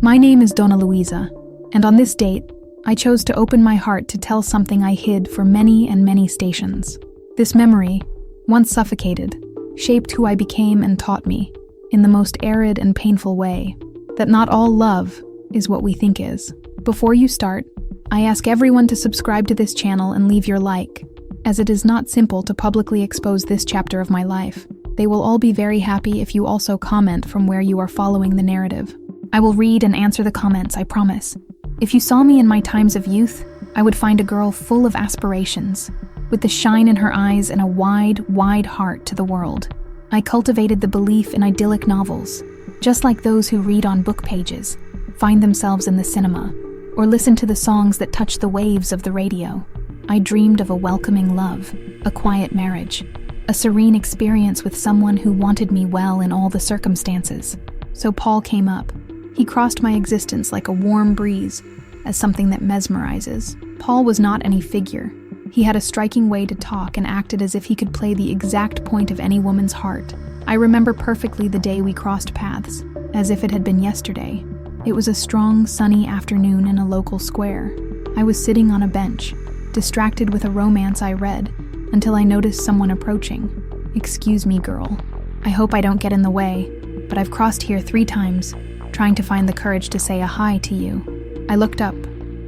My name is Donna Luisa, and on this date, I chose to open my heart to tell something I hid for many and many stations. This memory, once suffocated, shaped who I became and taught me, in the most arid and painful way, that not all love is what we think is. Before you start, I ask everyone to subscribe to this channel and leave your like, as it is not simple to publicly expose this chapter of my life. They will all be very happy if you also comment from where you are following the narrative. I will read and answer the comments, I promise. If you saw me in my times of youth, I would find a girl full of aspirations, with the shine in her eyes and a wide, wide heart to the world. I cultivated the belief in idyllic novels, just like those who read on book pages, find themselves in the cinema, or listen to the songs that touch the waves of the radio. I dreamed of a welcoming love, a quiet marriage, a serene experience with someone who wanted me well in all the circumstances. So Paul came up. He crossed my existence like a warm breeze, as something that mesmerizes. Paul was not any figure. He had a striking way to talk and acted as if he could play the exact point of any woman's heart. I remember perfectly the day we crossed paths, as if it had been yesterday. It was a strong, sunny afternoon in a local square. I was sitting on a bench, distracted with a romance I read, until I noticed someone approaching. "Excuse me, girl. I hope I don't get in the way, but I've crossed here 3 times, trying to find the courage to say a hi to you." I looked up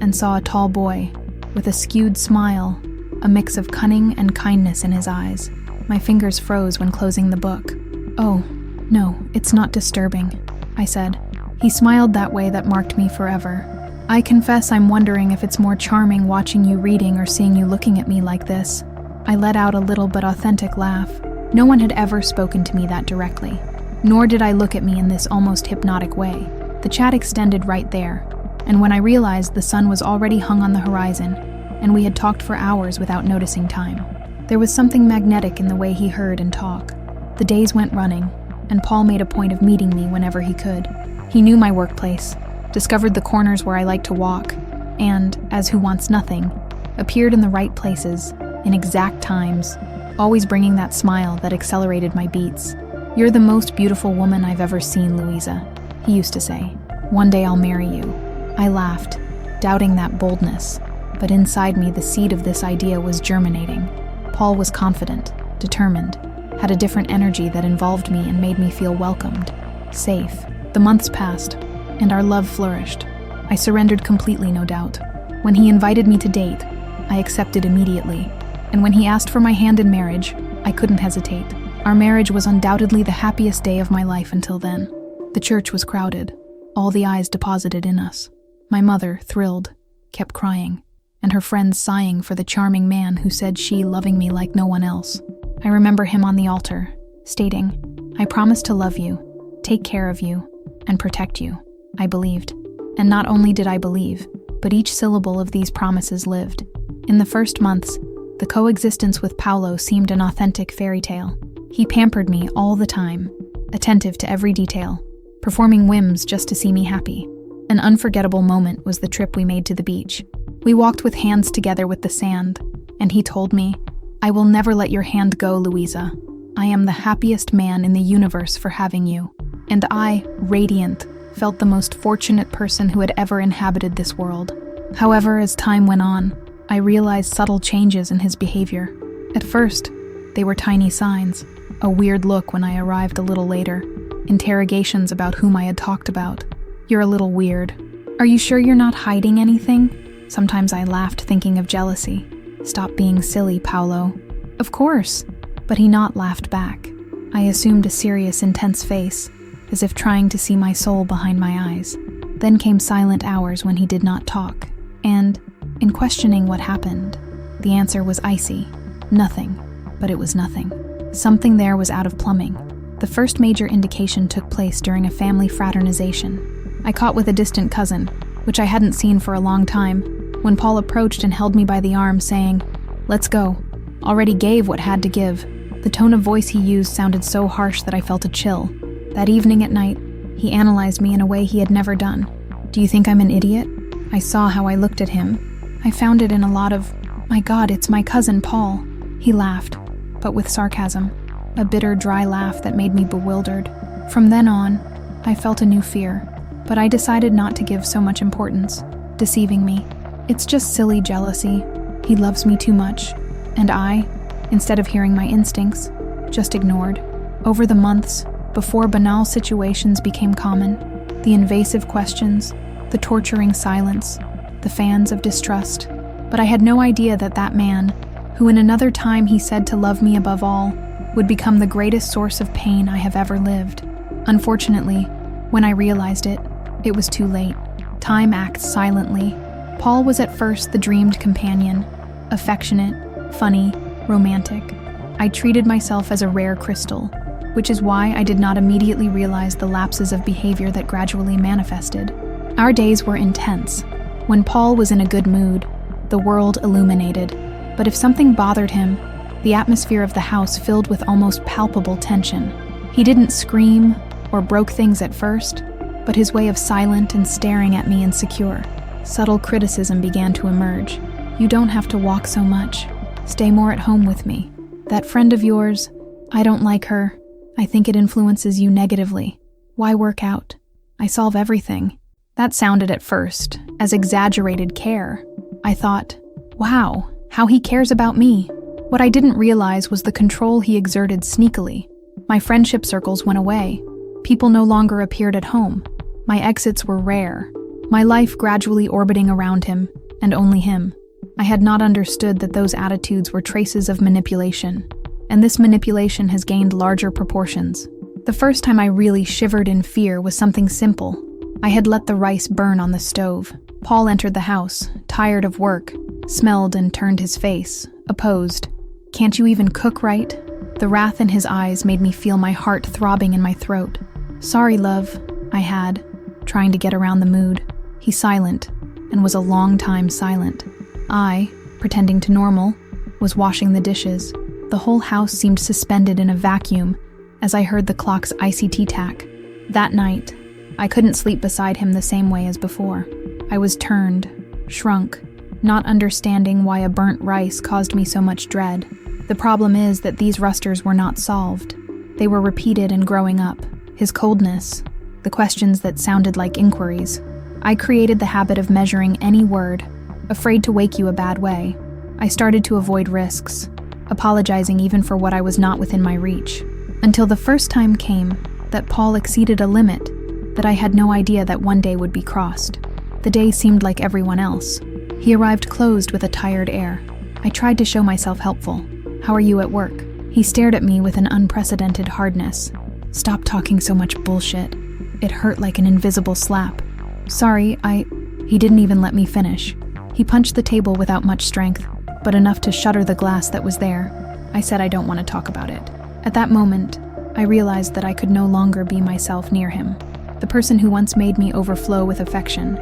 and saw a tall boy, with a skewed smile, a mix of cunning and kindness in his eyes. My fingers froze when closing the book. "Oh, no, it's not disturbing," I said. He smiled that way that marked me forever. "I confess I'm wondering if it's more charming watching you reading or seeing you looking at me like this." I let out a little but authentic laugh. No one had ever spoken to me that directly, nor did I look at me in this almost hypnotic way. The chat extended right there, and when I realized the sun was already hung on the horizon, and we had talked for hours without noticing time. There was something magnetic in the way he heard and talked. The days went running, and Paul made a point of meeting me whenever he could. He knew my workplace, discovered the corners where I liked to walk, and, as who wants nothing, appeared in the right places, in exact times, always bringing that smile that accelerated my beats. "You're the most beautiful woman I've ever seen, Luisa," he used to say. "One day I'll marry you." I laughed, doubting that boldness, but inside me the seed of this idea was germinating. Paul was confident, determined, had a different energy that involved me and made me feel welcomed, safe. The months passed, and our love flourished. I surrendered completely, no doubt. When he invited me to date, I accepted immediately, and when he asked for my hand in marriage, I couldn't hesitate. Our marriage was undoubtedly the happiest day of my life until then. The church was crowded, all the eyes deposited in us. My mother, thrilled, kept crying, and her friends sighing for the charming man who said she loving me like no one else. I remember him on the altar, stating, "I promise to love you, take care of you, and protect you." I believed. And not only did I believe, but each syllable of these promises lived. In the first months, the coexistence with Paolo seemed an authentic fairy tale. He pampered me all the time, attentive to every detail, performing whims just to see me happy. An unforgettable moment was the trip we made to the beach. We walked with hands together with the sand, and he told me, "I will never let your hand go, Luisa. I am the happiest man in the universe for having you." And I, radiant, felt the most fortunate person who had ever inhabited this world. However, as time went on, I realized subtle changes in his behavior. At first, they were tiny signs, a weird look when I arrived a little later, interrogations about whom I had talked about. "You're a little weird. Are you sure you're not hiding anything?" Sometimes I laughed, thinking of jealousy. "Stop being silly, Paolo." "Of course." But he not laughed back. I assumed a serious, intense face, as if trying to see my soul behind my eyes. Then came silent hours when he did not talk, and, in questioning what happened, the answer was icy. Nothing. But it was nothing. Something there was out of plumbing. The first major indication took place during a family fraternization. I caught with a distant cousin, which I hadn't seen for a long time, when Paul approached and held me by the arm, saying, "Let's go." Already gave what had to give. The tone of voice he used sounded so harsh that I felt a chill. That evening at night, he analyzed me in a way he had never done. "Do you think I'm an idiot?" I saw how I looked at him. I found it in a lot of, "My God, it's my cousin Paul." He laughed, but with sarcasm, a bitter, dry laugh that made me bewildered. From then on, I felt a new fear, but I decided not to give so much importance, deceiving me. It's just silly jealousy. He loves me too much. And I, instead of hearing my instincts, just ignored. Over the months, before banal situations became common, the invasive questions, the torturing silence, the fans of distrust. But I had no idea that that man, who in another time he said to love me above all, would become the greatest source of pain I have ever lived. Unfortunately, when I realized it, it was too late. Time acts silently. Paul was at first the dreamed companion, affectionate, funny, romantic. I treated myself as a rare crystal, which is why I did not immediately realize the lapses of behavior that gradually manifested. Our days were intense. When Paul was in a good mood, the world illuminated. But if something bothered him, the atmosphere of the house filled with almost palpable tension. He didn't scream or broke things at first, but his way of silent and staring at me insecure. Subtle criticism began to emerge. You don't have to walk so much. Stay more at home with me. That friend of yours, I don't like her. I think it influences you negatively. Why work out? I solve everything. That sounded at first as exaggerated care. I thought, wow, how he cares about me. What I didn't realize was the control he exerted sneakily. My friendship circles went away. People no longer appeared at home. My exits were rare. My life gradually orbiting around him, and only him. I had not understood that those attitudes were traces of manipulation, and this manipulation has gained larger proportions. The first time I really shivered in fear was something simple. I had let the rice burn on the stove. Paul entered the house, tired of work, smelled and turned his face, opposed. Can't you even cook right? The wrath in his eyes made me feel my heart throbbing in my throat. Sorry, love, I had, trying to get around the mood. He silent, and was a long time silent. I, pretending to normal, was washing the dishes. The whole house seemed suspended in a vacuum as I heard the clock's icy tick-tack. That night, I couldn't sleep beside him the same way as before. I was turned, shrunk, not understanding why a burnt rice caused me so much dread. The problem is that these rusters were not solved. They were repeated and growing up. His coldness, the questions that sounded like inquiries. I created the habit of measuring any word, afraid to wake you a bad way. I started to avoid risks, apologizing even for what I was not within my reach. Until the first time came that Paul exceeded a limit that I had no idea that one day would be crossed. The day seemed like everyone else. He arrived closed with a tired air. I tried to show myself helpful. How are you at work? He stared at me with an unprecedented hardness. Stop talking so much bullshit. It hurt like an invisible slap. Sorry, He didn't even let me finish. He punched the table without much strength, but enough to shatter the glass that was there. I said I don't want to talk about it. At that moment, I realized that I could no longer be myself near him. The person who once made me overflow with affection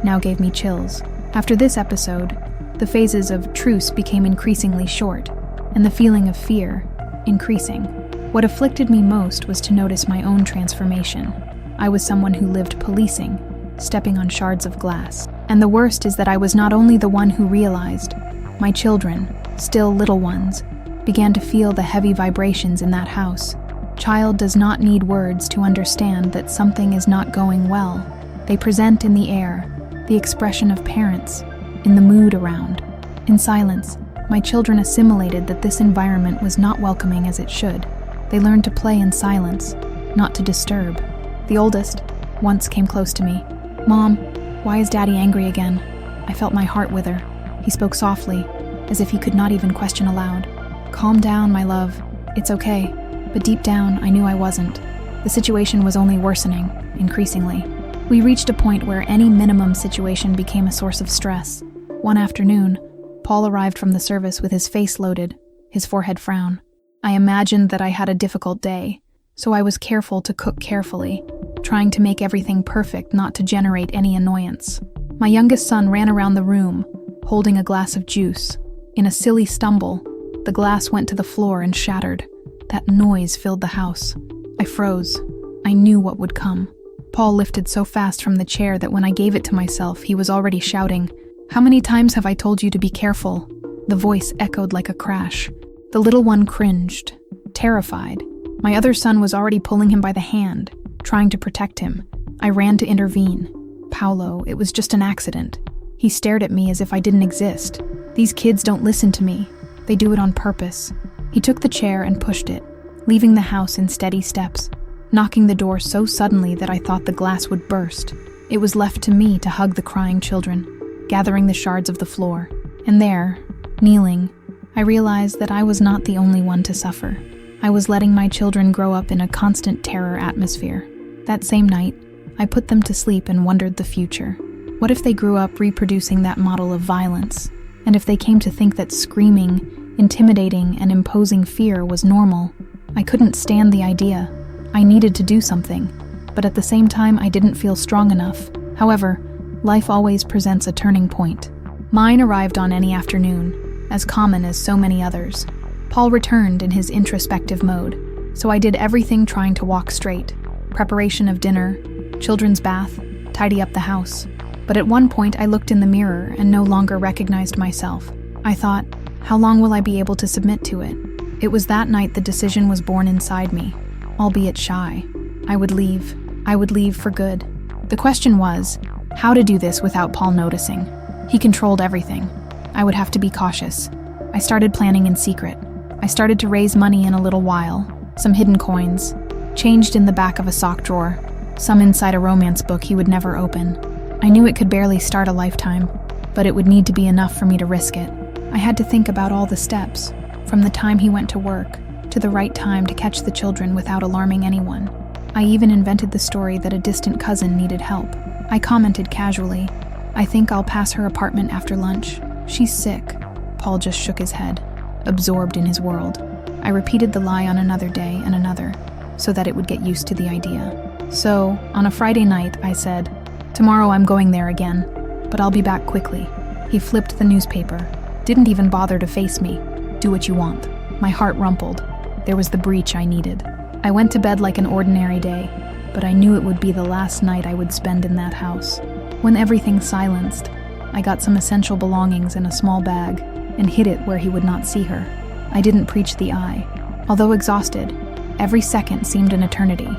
now gave me chills. After this episode, the phases of truce became increasingly short, and the feeling of fear increasing. What afflicted me most was to notice my own transformation. I was someone who lived policing, stepping on shards of glass. And the worst is that I was not only the one who realized. My children, still little ones, began to feel the heavy vibrations in that house. Child does not need words to understand that something is not going well. They present in the air, the expression of parents, in the mood around. In silence, my children assimilated that this environment was not welcoming as it should. They learned to play in silence, not to disturb. The oldest once came close to me. Mom, why is Daddy angry again? I felt my heart wither. He spoke softly, as if he could not even question aloud. Calm down, my love. It's okay. But deep down, I knew I wasn't. The situation was only worsening, increasingly. We reached a point where any minimum situation became a source of stress. One afternoon, Paul arrived from the service with his face loaded, his forehead frown. I imagined that I had a difficult day, so I was careful to cook carefully, trying to make everything perfect not to generate any annoyance. My youngest son ran around the room, holding a glass of juice. In a silly stumble, the glass went to the floor and shattered. That noise filled the house. I froze. I knew what would come. Paul lifted so fast from the chair that when I gave it to myself, he was already shouting, "How many times have I told you to be careful?" The voice echoed like a crash. The little one cringed, terrified. My other son was already pulling him by the hand, trying to protect him. I ran to intervene. Paulo, it was just an accident. He stared at me as if I didn't exist. These kids don't listen to me. They do it on purpose. He took the chair and pushed it, leaving the house in steady steps, knocking the door so suddenly that I thought the glass would burst. It was left to me to hug the crying children, gathering the shards of the floor. And there, kneeling, I realized that I was not the only one to suffer. I was letting my children grow up in a constant terror atmosphere. That same night, I put them to sleep and wondered the future. What if they grew up reproducing that model of violence? And if they came to think that screaming, intimidating, and imposing fear was normal? I couldn't stand the idea. I needed to do something, but at the same time I didn't feel strong enough. However, life always presents a turning point. Mine arrived on any afternoon, as common as so many others. Paul returned in his introspective mode, so I did everything trying to walk straight. Preparation of dinner, children's bath, tidy up the house. But at one point I looked in the mirror and no longer recognized myself. I thought, how long will I be able to submit to it? It was that night the decision was born inside me, albeit shy. I would leave. I would leave for good. The question was, how to do this without Paul noticing. He controlled everything. I would have to be cautious. I started planning in secret. I started to raise money in a little while, some hidden coins, changed in the back of a sock drawer, some inside a romance book he would never open. I knew it could barely start a lifetime, but it would need to be enough for me to risk it. I had to think about all the steps, from the time he went to work, to the right time to catch the children without alarming anyone. I even invented the story that a distant cousin needed help. I commented casually, I think I'll pass her apartment after lunch. She's sick. Paul just shook his head, absorbed in his world. I repeated the lie on another day and another, so that it would get used to the idea. So, on a Friday night, I said, tomorrow I'm going there again, but I'll be back quickly. He flipped the newspaper, didn't even bother to face me. Do what you want. My heart rumpled. There was the breach I needed. I went to bed like an ordinary day, but I knew it would be the last night I would spend in that house. When everything silenced, I got some essential belongings in a small bag and hid it where he would not see her. I didn't preach the eye. Although exhausted, every second seemed an eternity.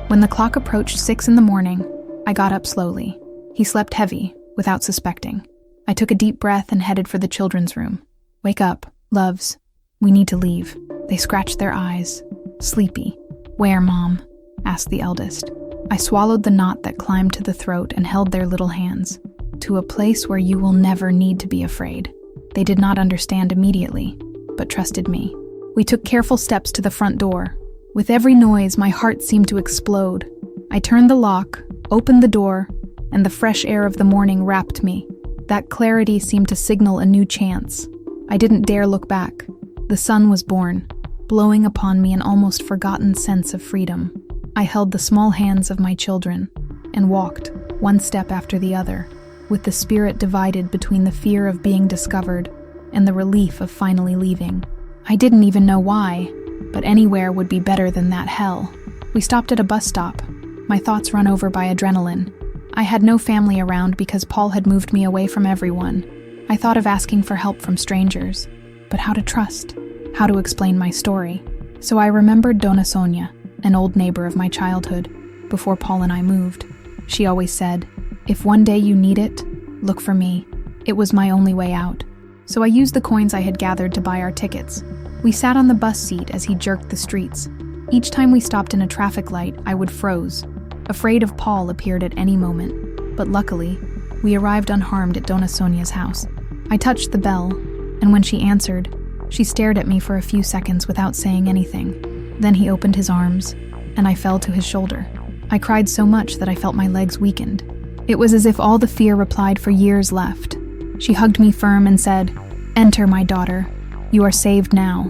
When the clock approached 6 a.m, I got up slowly. He slept heavy, without suspecting. I took a deep breath and headed for the children's room. Wake up, loves. We need to leave. They scratched their eyes. Sleepy. Where, Mom? Asked the eldest. I swallowed the knot that climbed to the throat and held their little hands. To a place where you will never need to be afraid. They did not understand immediately, but trusted me. We took careful steps to the front door. With every noise, my heart seemed to explode. I turned the lock, opened the door, and the fresh air of the morning wrapped me. That clarity seemed to signal a new chance. I didn't dare look back. The sun was born, blowing upon me an almost forgotten sense of freedom. I held the small hands of my children and walked, one step after the other, with the spirit divided between the fear of being discovered and the relief of finally leaving. I didn't even know why, but anywhere would be better than that hell. We stopped at a bus stop, my thoughts run over by adrenaline. I had no family around because Paul had moved me away from everyone. I thought of asking for help from strangers, but how to trust? How to explain my story? So I remembered Dona Sonia, an old neighbor of my childhood, before Paul and I moved. She always said, if one day you need it, look for me. It was my only way out. So I used the coins I had gathered to buy our tickets. We sat on the bus seat as he jerked the streets. Each time we stopped in a traffic light, I would froze, afraid of Paul appeared at any moment. But luckily, we arrived unharmed at Dona Sonia's house. I touched the bell, and when she answered, she stared at me for a few seconds without saying anything. Then he opened his arms, and I fell to his shoulder. I cried so much that I felt my legs weakened. It was as if all the fear replied for years left. She hugged me firm and said, "Enter, my daughter. You are saved now."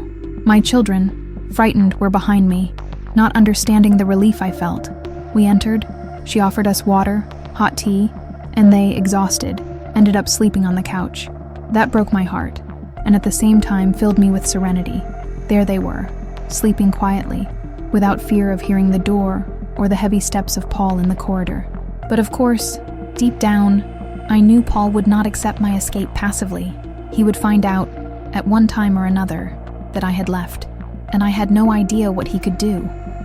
My children, frightened, were behind me, not understanding the relief I felt. We entered, she offered us water, hot tea, and they, exhausted, ended up sleeping on the couch. That broke my heart, and at the same time filled me with serenity. There they were, sleeping quietly, without fear of hearing the door or the heavy steps of Paul in the corridor. But of course, deep down, I knew Paul would not accept my escape passively. He would find out, at one time or another, that I had left, and I had no idea what he could do.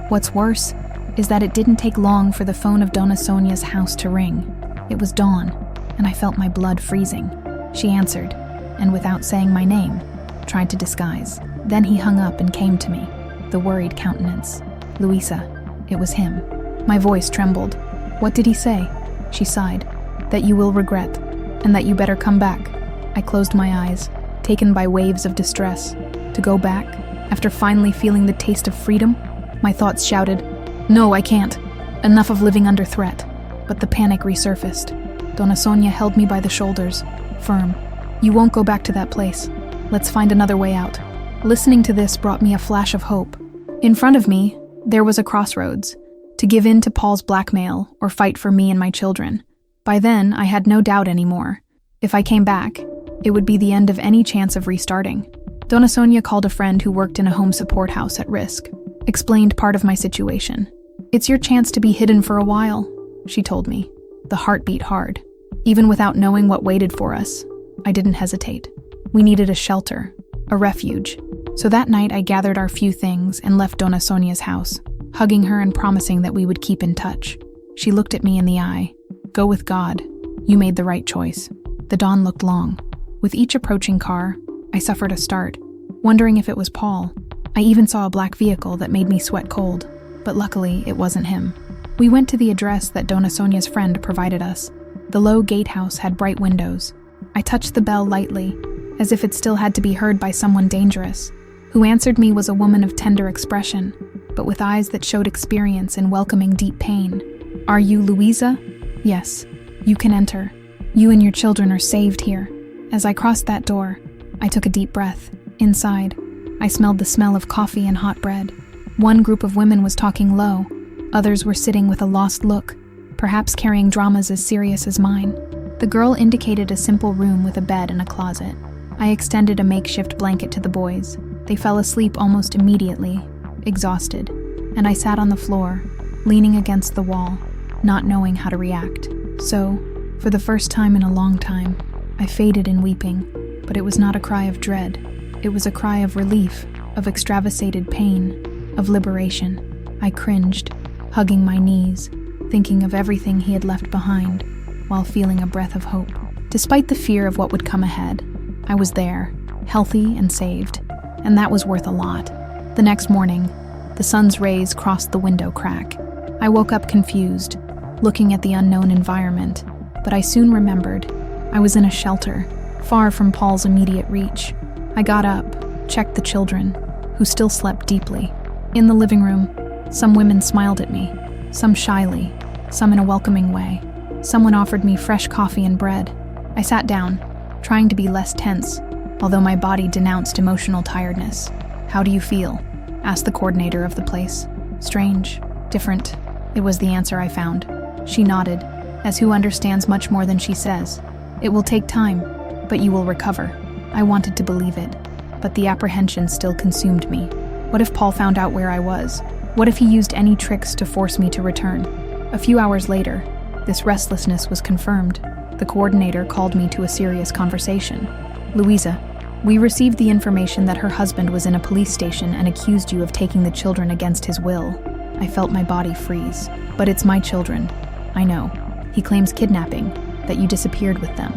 What's worse, is that it didn't take long for the phone of Dona Sonia's house to ring. It was dawn, and I felt my blood freezing. She answered, and without saying my name, tried to disguise. Then he hung up and came to me, the worried countenance. "Luisa." It was him. My voice trembled. "What did he say?" She sighed. "That you will regret, and that you better come back." I closed my eyes, taken by waves of distress. To go back, after finally feeling the taste of freedom? My thoughts shouted, "No, I can't. Enough of living under threat." But the panic resurfaced. Dona Sonia held me by the shoulders, firm. "You won't go back to that place. Let's find another way out." Listening to this brought me a flash of hope. In front of me, there was a crossroads, to give in to Paul's blackmail or fight for me and my children. By then, I had no doubt anymore. If I came back, it would be the end of any chance of restarting. Dona Sonia called a friend who worked in a home support house at risk, explained part of my situation. "It's your chance to be hidden for a while," she told me. The heart beat hard. Even without knowing what waited for us, I didn't hesitate. We needed a shelter, a refuge. So that night I gathered our few things and left Dona Sonia's house, hugging her and promising that we would keep in touch. She looked at me in the eye. "Go with God. You made the right choice." The dawn looked long. With each approaching car, I suffered a start, wondering if it was Paul. I even saw a black vehicle that made me sweat cold, but luckily it wasn't him. We went to the address that Dona Sonia's friend provided us. The low gatehouse had bright windows. I touched the bell lightly, as if it still had to be heard by someone dangerous. Who answered me was a woman of tender expression, but with eyes that showed experience in welcoming deep pain. "Are you Luisa?" "Yes. You can enter. You and your children are saved here." As I crossed that door, I took a deep breath. Inside, I smelled the smell of coffee and hot bread. One group of women was talking low. Others were sitting with a lost look, perhaps carrying dramas as serious as mine. The girl indicated a simple room with a bed and a closet. I extended a makeshift blanket to the boys. They fell asleep almost immediately, exhausted, and I sat on the floor, leaning against the wall, not knowing how to react. So, for the first time in a long time, I faded in weeping, but it was not a cry of dread. It was a cry of relief, of extravasated pain, of liberation. I cringed, hugging my knees, thinking of everything he had left behind, while feeling a breath of hope. Despite the fear of what would come ahead, I was there, healthy and saved, and that was worth a lot. The next morning, the sun's rays crossed the window crack. I woke up confused, looking at the unknown environment, but I soon remembered. I was in a shelter, far from Paul's immediate reach. I got up, checked the children, who still slept deeply. In the living room, some women smiled at me, some shyly, some in a welcoming way. Someone offered me fresh coffee and bread. I sat down, trying to be less tense, although my body denounced emotional tiredness. "How do you feel?" asked the coordinator of the place. "Strange, different." It was the answer I found. She nodded, as who understands much more than she says. "It will take time, but you will recover." I wanted to believe it, but the apprehension still consumed me. What if Paul found out where I was? What if he used any tricks to force me to return? A few hours later, this restlessness was confirmed. The coordinator called me to a serious conversation. "Luisa, we received the information that her husband was in a police station and accused you of taking the children against his will." I felt my body freeze. "But it's my children. I know. He claims kidnapping, that you disappeared with them.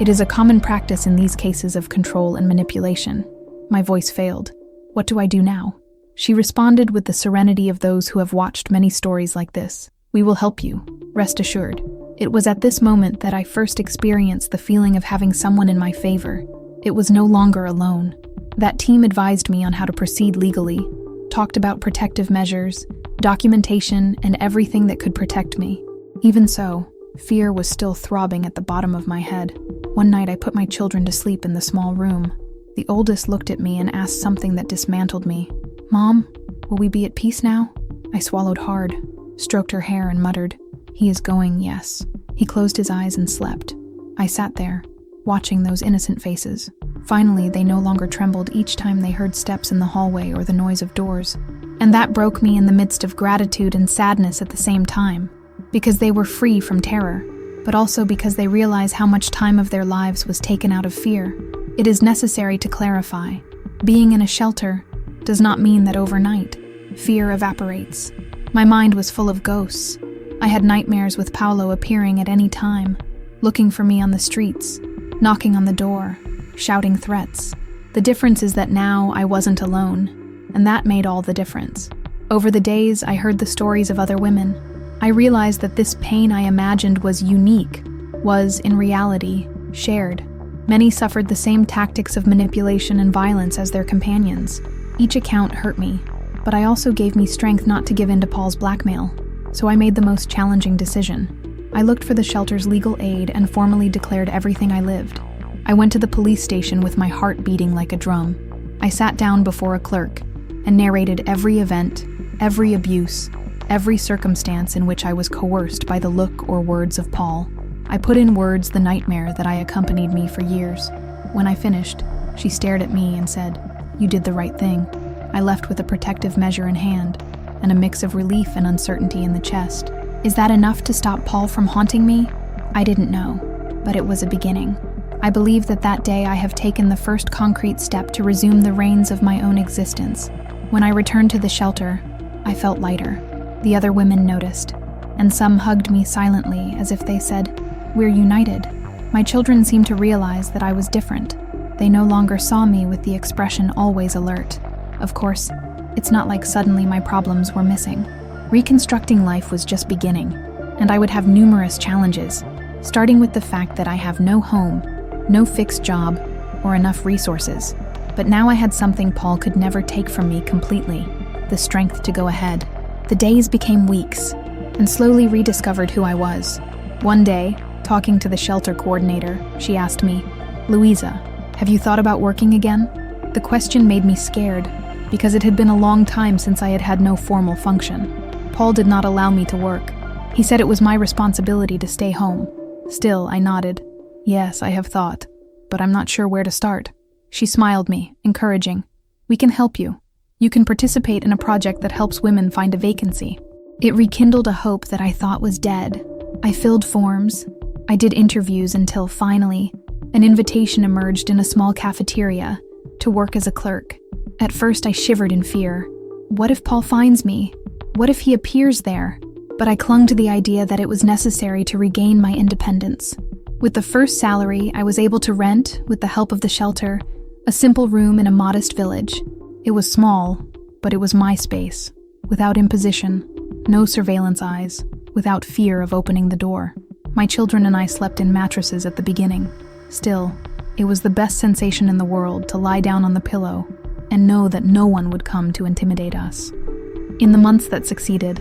It is a common practice in these cases of control and manipulation." My voice failed. "What do I do now?" She responded with the serenity of those who have watched many stories like this. "We will help you. Rest assured." It was at this moment that I first experienced the feeling of having someone in my favor. It was no longer alone. That team advised me on how to proceed legally, talked about protective measures, documentation, and everything that could protect me. Even so, fear was still throbbing at the bottom of my head. One night I put my children to sleep in the small room. The oldest looked at me and asked something that dismantled me. "Mom, will we be at peace now?" I swallowed hard, stroked her hair and muttered, "He is going, yes." He closed his eyes and slept. I sat there, watching those innocent faces. Finally, they no longer trembled each time they heard steps in the hallway or the noise of doors. And that broke me in the midst of gratitude and sadness at the same time, because they were free from terror, but also because they realized how much time of their lives was taken out of fear. It is necessary to clarify. Being in a shelter does not mean that overnight fear evaporates. My mind was full of ghosts. I had nightmares with Paolo appearing at any time, looking for me on the streets, knocking on the door, shouting threats. The difference is that now I wasn't alone, and that made all the difference. Over the days, I heard the stories of other women. I realized that this pain I imagined was unique, was, in reality, shared. Many suffered the same tactics of manipulation and violence as their companions. Each account hurt me, but I also gave me strength not to give in to Paul's blackmail. So I made the most challenging decision. I looked for the shelter's legal aid and formally declared everything I lived. I went to the police station with my heart beating like a drum. I sat down before a clerk and narrated every event, every abuse, every circumstance in which I was coerced by the look or words of Paul. I put in words the nightmare that had accompanied me for years. When I finished, she stared at me and said, "You did the right thing." I left with a protective measure in hand and a mix of relief and uncertainty in the chest. Is that enough to stop Paul from haunting me? I didn't know, but it was a beginning. I believe that day I have taken the first concrete step to resume the reins of my own existence. When I returned to the shelter, I felt lighter. The other women noticed, and some hugged me silently as if they said, "We're united." My children seemed to realize that I was different. They no longer saw me with the expression always alert. Of course, it's not like suddenly my problems were missing. Reconstructing life was just beginning, and I would have numerous challenges, starting with the fact that I have no home, no fixed job, or enough resources. But now I had something Paul could never take from me completely, the strength to go ahead. The days became weeks, and slowly rediscovered who I was. One day, talking to the shelter coordinator, she asked me, "Louisa, have you thought about working again?" The question made me scared, because it had been a long time since I had had no formal function. Paul did not allow me to work. He said it was my responsibility to stay home. Still, I nodded. "Yes, I have thought, but I'm not sure where to start." She smiled me, encouraging. "We can help you. You can participate in a project that helps women find a vacancy." It rekindled a hope that I thought was dead. I filled forms. I did interviews until finally, an invitation emerged in a small cafeteria to work as a clerk. At first, I shivered in fear. What if Paul finds me? What if he appears there? But I clung to the idea that it was necessary to regain my independence. With the first salary, I was able to rent, with the help of the shelter, a simple room in a modest village. It was small, but it was my space, without imposition, no surveillance eyes, without fear of opening the door. My children and I slept in mattresses at the beginning. Still, it was the best sensation in the world to lie down on the pillow and know that no one would come to intimidate us. In the months that succeeded,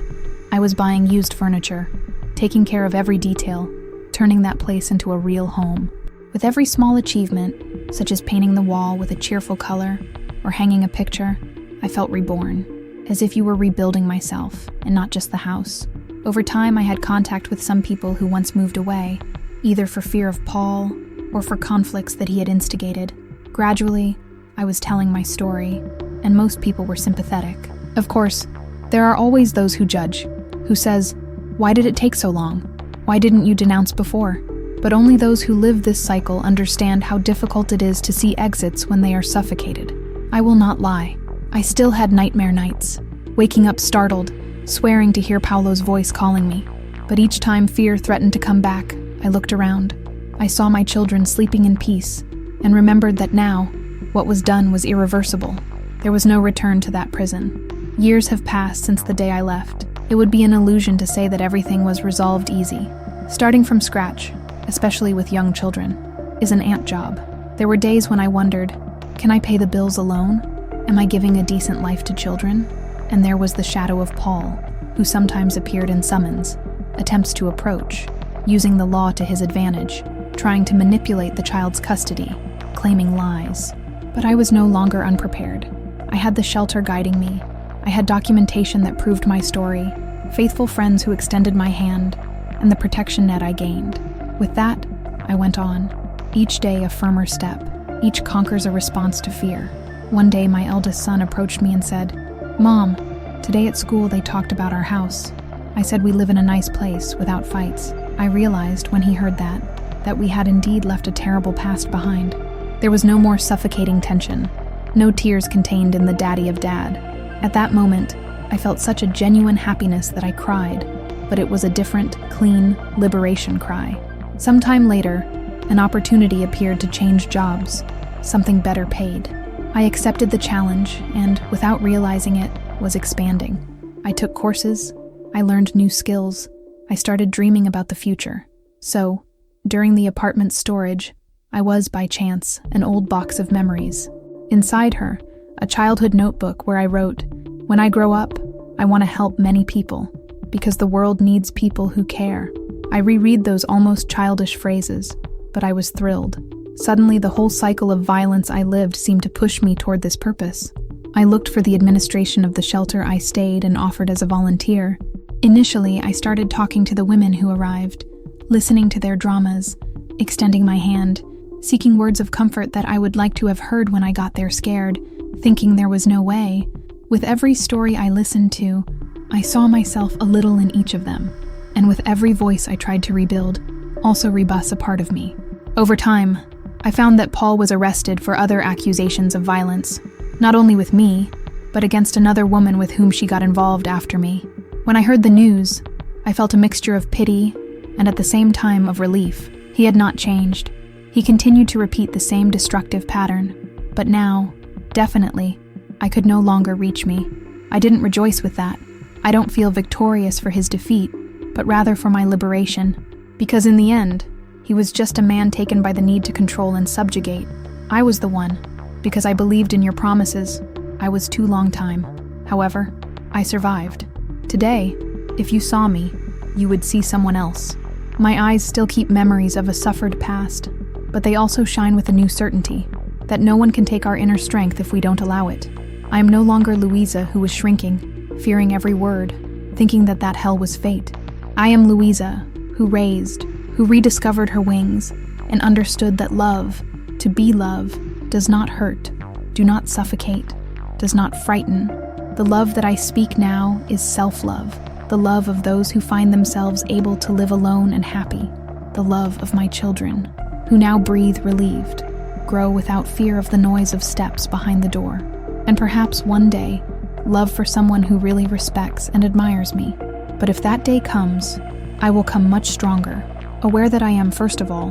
I was buying used furniture, taking care of every detail, turning that place into a real home. With every small achievement, such as painting the wall with a cheerful color or hanging a picture, I felt reborn, as if you were rebuilding myself and not just the house. Over time, I had contact with some people who once moved away, either for fear of Paul or for conflicts that he had instigated. Gradually, I was telling my story, and most people were sympathetic. Of course, there are always those who judge, who says, "Why did it take so long? Why didn't you denounce before?" But only those who live this cycle understand how difficult it is to see exits when they are suffocated. I will not lie. I still had nightmare nights, waking up startled, swearing to hear Paolo's voice calling me. But each time fear threatened to come back, I looked around. I saw my children sleeping in peace, and remembered that now, what was done was irreversible. There was no return to that prison. Years have passed since the day I left. It would be an illusion to say that everything was resolved easy. Starting from scratch, especially with young children, is an ant job. There were days when I wondered, can I pay the bills alone? Am I giving a decent life to children? And there was the shadow of Paul, who sometimes appeared in summons, attempts to approach, using the law to his advantage, trying to manipulate the child's custody, claiming lies. But I was no longer unprepared. I had the shelter guiding me. I had documentation that proved my story, faithful friends who extended my hand, and the protection net I gained. With that, I went on. Each day a firmer step. Each conquers a response to fear. One day my eldest son approached me and said, "Mom, today at school they talked about our house." I said we live in a nice place, without fights. I realized, when he heard that we had indeed left a terrible past behind. There was no more suffocating tension, no tears contained in the daddy of dad. At that moment, I felt such a genuine happiness that I cried, but it was a different, clean, liberation cry. Sometime later, an opportunity appeared to change jobs, something better paid. I accepted the challenge and, without realizing it, was expanding. I took courses, I learned new skills, I started dreaming about the future. So, during the apartment storage, I was, by chance, an old box of memories. Inside her, a childhood notebook where I wrote, "When I grow up, I want to help many people, because the world needs people who care." I reread those almost childish phrases, but I was thrilled. Suddenly, the whole cycle of violence I lived seemed to push me toward this purpose. I looked for the administration of the shelter I stayed and offered as a volunteer. Initially, I started talking to the women who arrived, listening to their dramas, extending my hand, seeking words of comfort that I would like to have heard when I got there scared, thinking there was no way. With every story I listened to, I saw myself a little in each of them, and with every voice I tried to rebuild, also rebus a part of me. Over time, I found that Paul was arrested for other accusations of violence, not only with me, but against another woman with whom she got involved after me. When I heard the news, I felt a mixture of pity and at the same time of relief. He had not changed. He continued to repeat the same destructive pattern, but now, definitely, I could no longer reach me. I didn't rejoice with that. I don't feel victorious for his defeat, but rather for my liberation, because in the end, he was just a man taken by the need to control and subjugate. I was the one, because I believed in your promises. I was too long time. However, I survived. Today, if you saw me, you would see someone else. My eyes still keep memories of a suffered past, but they also shine with a new certainty, that no one can take our inner strength if we don't allow it. I am no longer Louisa who was shrinking, fearing every word, thinking that hell was fate. I am Louisa, who raised, who rediscovered her wings, and understood that love, to be love, does not hurt, do not suffocate, does not frighten. The love that I speak now is self-love, the love of those who find themselves able to live alone and happy, the love of my children, who now breathe relieved, grow without fear of the noise of steps behind the door, and perhaps one day, love for someone who really respects and admires me. But if that day comes, I will come much stronger, aware that I am, first of all,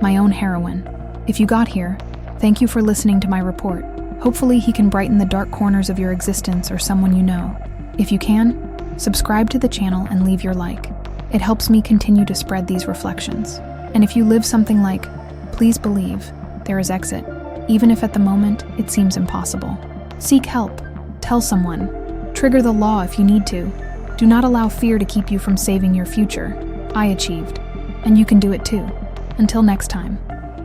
my own heroine. If you got here, thank you for listening to my report. Hopefully he can brighten the dark corners of your existence or someone you know. If you can, subscribe to the channel and leave your like. It helps me continue to spread these reflections. And if you live something like, please believe, there is exit, even if at the moment it seems impossible. Seek help, tell someone, trigger the law if you need to. Do not allow fear to keep you from saving your future. I achieved, and you can do it too. Until next time.